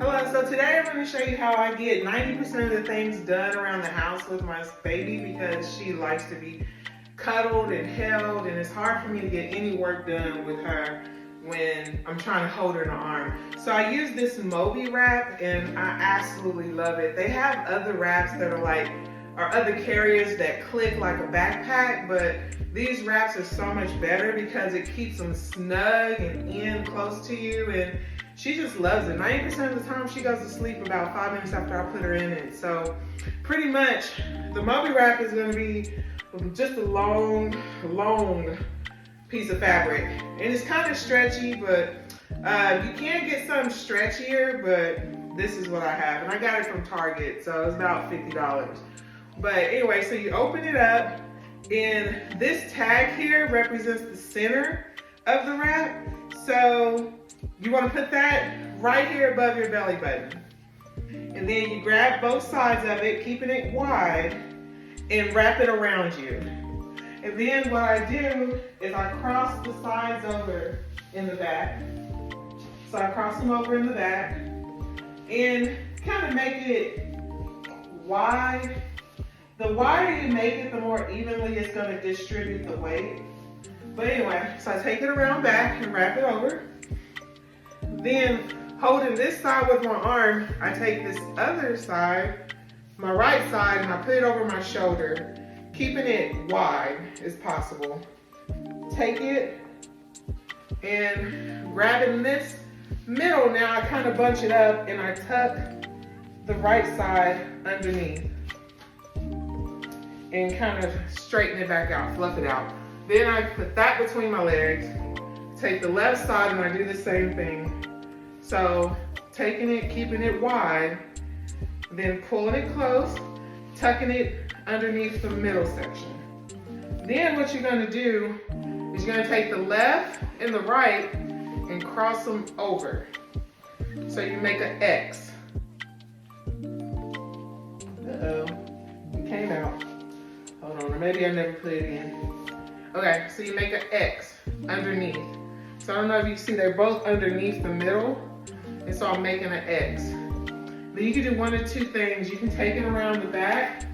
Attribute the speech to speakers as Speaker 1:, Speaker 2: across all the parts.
Speaker 1: Hello, so today I'm going to show you how I get 90% of the things done around the house with my baby because she likes to be cuddled and held, and it's hard for me to get any work done with her when I'm trying to hold her in the arm. So I use this Moby wrap and I absolutely love it. They have other wraps that are other carriers that click like a backpack, but these wraps are so much better because it keeps them snug and in close to you, and she just loves it. 90% of the time she goes to sleep about 5 minutes after I put her in it. So pretty much the Moby wrap is going to be just a long piece of fabric. And it's kind of stretchy, but you can get something stretchier, but this is what I have. And I got it from Target, so it's about $50. But anyway, so you open it up, and this tag here represents the center of the wrap. So you want to put that right here above your belly button. And then you grab both sides of it, keeping it wide, and wrap it around you. And then what I do is I cross the sides over in the back. So I cross them over in the back and kind of make it wide. The wider you make it, the more evenly it's going to distribute the weight. But anyway, so I take it around back and wrap it over. Then holding this side with my arm, I take this other side, my right side, and I put it over my shoulder, keeping it wide as possible. Take it and grabbing this middle, now I kind of bunch it up and I tuck the right side underneath and kind of straighten it back out, fluff it out. Then I put that between my legs, take the left side and I do the same thing. So taking it, keeping it wide, then pulling it close, tucking it underneath the middle section. Then what you're gonna do is you're gonna take the left and the right and cross them over. So you make an X. Uh-oh, it came out. Hold on, or maybe I never put it in. Okay, so you make an X underneath. So I don't know if you see, they're both underneath the middle. And so I'm making an X. Then you can do one of two things. You can take it around the back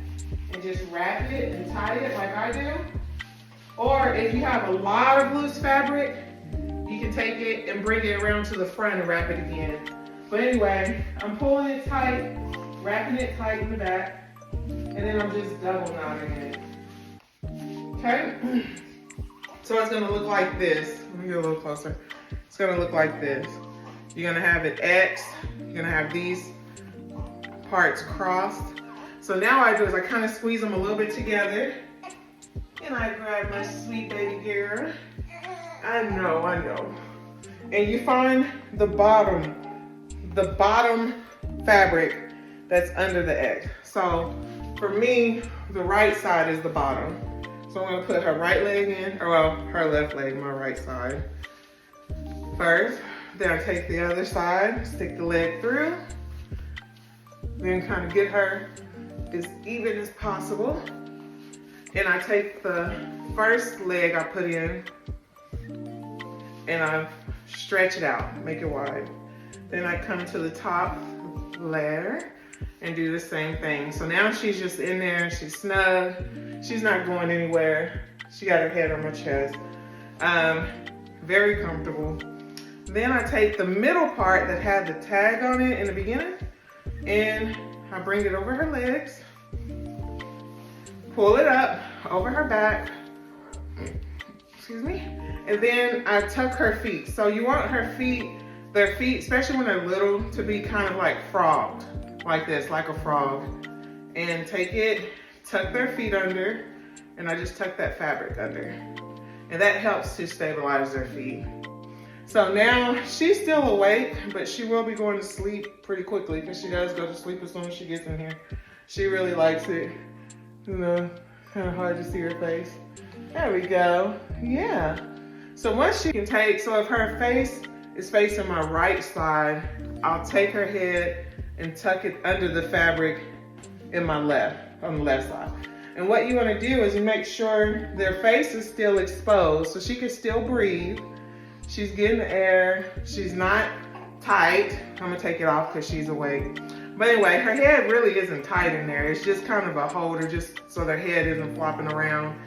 Speaker 1: and just wrap it and tie it like I do. Or if you have a lot of loose fabric, you can take it and bring it around to the front and wrap it again. But anyway, I'm pulling it tight, wrapping it tight in the back, and then I'm just double knotting it. Okay? So it's gonna look like this. Let me get a little closer. It's gonna look like this. You're gonna have it X, you're gonna have these parts crossed. So now what I do is I kind of squeeze them a little bit together, and I grab my sweet baby girl. I know. And you find the bottom fabric that's under the X. So for me, the right side is the bottom. So I'm gonna put her right leg in, or well, her left leg, my right side first. Then I take the other side, stick the leg through, then kind of get her as even as possible. And I take the first leg I put in and I stretch it out, make it wide. Then I come to the top ladder and do the same thing. So now she's just in there, she's snug, she's not going anywhere. She got her head on my chest. Very comfortable. Then I take the middle part that had the tag on it in the beginning and I bring it over her legs, pull it up over her back, excuse me, and then I tuck her feet. So you want their feet, especially when they're little, to be kind of like frogged, like this, like a frog. And take it, tuck their feet under, and I just tuck that fabric under. And that helps to stabilize their feet. So now she's still awake, but she will be going to sleep pretty quickly because she does go to sleep as soon as she gets in here. She really likes it. You know, kind of hard to see her face. There we go. Yeah. So once she can take, so if her face is facing my right side, I'll take her head and tuck it under the fabric in my left, on the left side. And what you want to do is you make sure their face is still exposed so she can still breathe. She's getting air. She's not tight. I'm gonna take it off because she's awake. But anyway, her head really isn't tight in there. It's just kind of a holder just so their head isn't flopping around.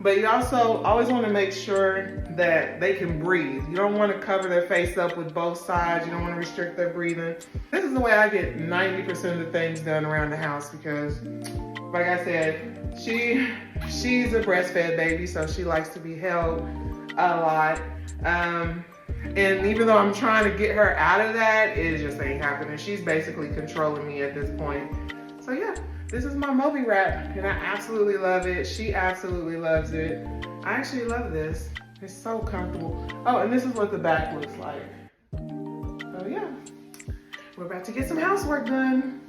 Speaker 1: But you also always want to make sure that they can breathe. You don't want to cover their face up with both sides. You don't want to restrict their breathing. This is the way I get 90% of the things done around the house because, like I said, she's a breastfed baby, so she likes to be held a lot. And even though I'm trying to get her out of that, it just ain't happening. She's basically controlling me at this point. So yeah. This is my Moby wrap, and I absolutely love it. She absolutely loves it. I actually love this. It's so comfortable. Oh, and this is what the back looks like. So yeah, we're about to get some housework done.